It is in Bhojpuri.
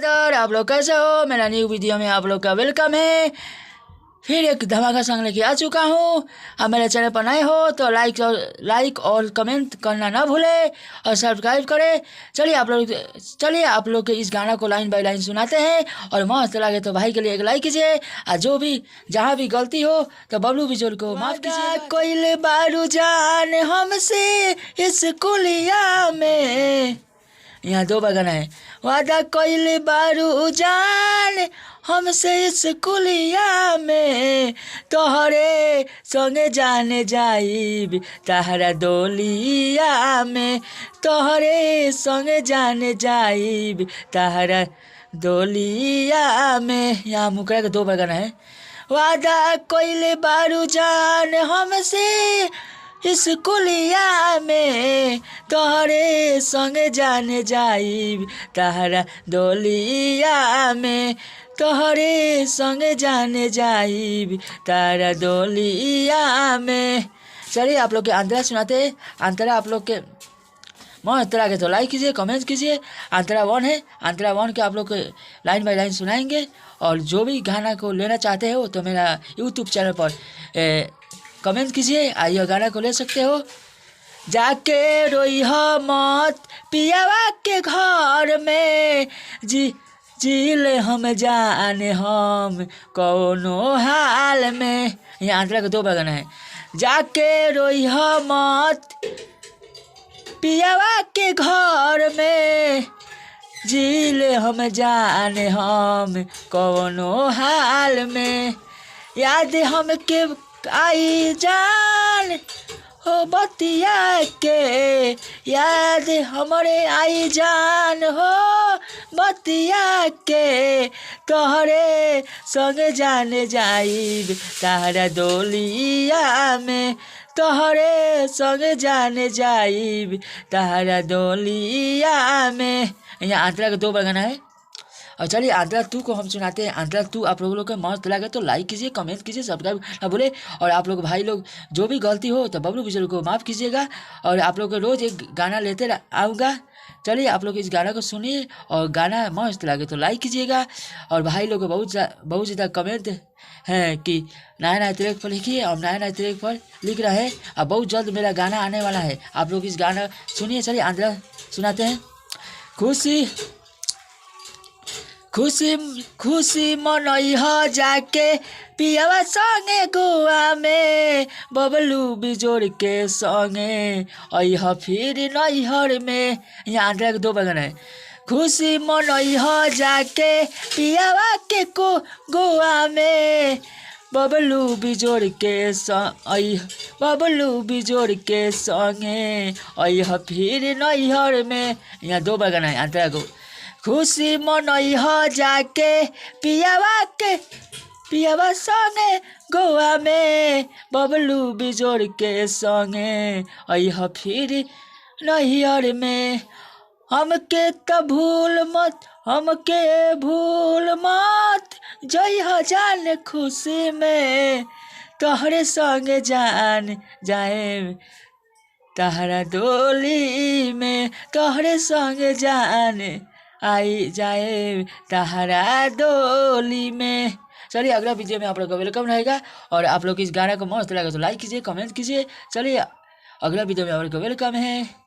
ब्रदर, आप लोग कैसे हो? मेरा न्यू वीडियो में आप लोग का वेलकम है। फिर एक धमाका सॉन्ग लेके आ चुका हूँ। अब मेरे चैनल पर नए हो तो लाइक और कमेंट करना ना भूले और सब्सक्राइब करें। चलिए आप लोग के इस गाना को लाइन बाय लाइन सुनाते हैं और मस्त लगे तो भाई के लिए एक लाइक कीजिए। और जो भी जहाँ भी गलती हो तो बबलू बिजोर को माफ कीजिए। कोई बारू जान हमसे इस कुलिया में, यहाँ दो बगाना है। वादा कोइले बारू जान हमसे इस कुलिया में, तोहरे संगे जाने जाइब तहरा डोलिया में, तोहरे संगे जाने जाइब तहरा डोलिया में। यहाँ मुकरा का दो बगाना है। वादा कोइले बारू जान हमसे इस कुलिया में, तोहरे संगे जाने जाइब तहरा डोलिया में, तोहरे संगे जाने जाइब तहरा डोलिया में। चलिए आप लोग के अंतरा सुनाते हैं। अंतरा आप लोग के मस्त लगे तो लाइक कीजिए, कमेंट कीजिए। अंतरा 1 है, अंतरा 1 के आप लोग लाइन बाय लाइन सुनाएंगे। और जो भी गाना को लेना चाहते हो तो मेरा यूट्यूब चैनल पर कमेंट कीजिए, आइए गाना को ले सकते हो। जाके रोई हो मत पियावा के घर में, जीले हम जाने हम कौनो हाल में। यहाँ आंतरा के दो बगाना है। जाके रोई हो मत पियावा के घर में, जीले हम जाने हम कौनो हाल में। याद हम के आई जान हो बतिया के, याद हमारे आई जान हो बतिया के, तोहरे संगे जाने जाइब तहरा डोलिया में, तोहरे संगे जाने जाइब तहरा डोलिया में। यहाँ आंतरा का दो बगाना है। और चलिए आंतरा 2 को हम सुनाते हैं। आंतरा 2 आप लोगों को मस्त लगे तो लाइक कीजिए, कमेंट कीजिए, सब्सक्राइब ना भूले। और आप लोग भाई लोग जो भी गलती हो तो बबलू बिजोर को माफ़ कीजिएगा। और आप लोग को रोज़ एक गाना लेते आऊँगा। चलिए आप लोग इस गाना को सुनिए और गाना मस्त लगे तो लाइक कीजिएगा। और भाई लोग को बहुत ज़्यादा कमेंट हैं कि नया ट्रैक पर लिखिए, और नया ट्रैक पर लिख रहे हैं। और बहुत जल्द मेरा गाना आने वाला है, आप लोग इस गाना सुनिए। चलिए आंतरा सुनाते हैं। खुशी मनई हो जाके पियावा संगे गोवा में, बबलू बिजोर के संगे अह फिर नैहर में। यहाँ आंतरा के दो बगान है। खुशी मनई हो जाके पियावा के गोवा में, बबलू बिजोर के संगे अह फिर नैहर में। यहाँ दो बगान है आंतरा को। खुशी मनई हो जाके पियावा संगे गोवा में, बबलू बिजोर के संगे अह फिर नैहर में। हमके तो भूल मत जई हो जान खुशी में, तोहरे संगे जान जाए तहरा डोली में, तोहरे संगे जान आई जाए तहरा डोली में। चलिए अगला वीडियो में आप लोग का वेलकम रहेगा। और आप लोग इस गाना को मस्त लगा तो लाइक कीजिए, कमेंट कीजिए। चलिए अगला वीडियो में आप लोग का वेलकम है।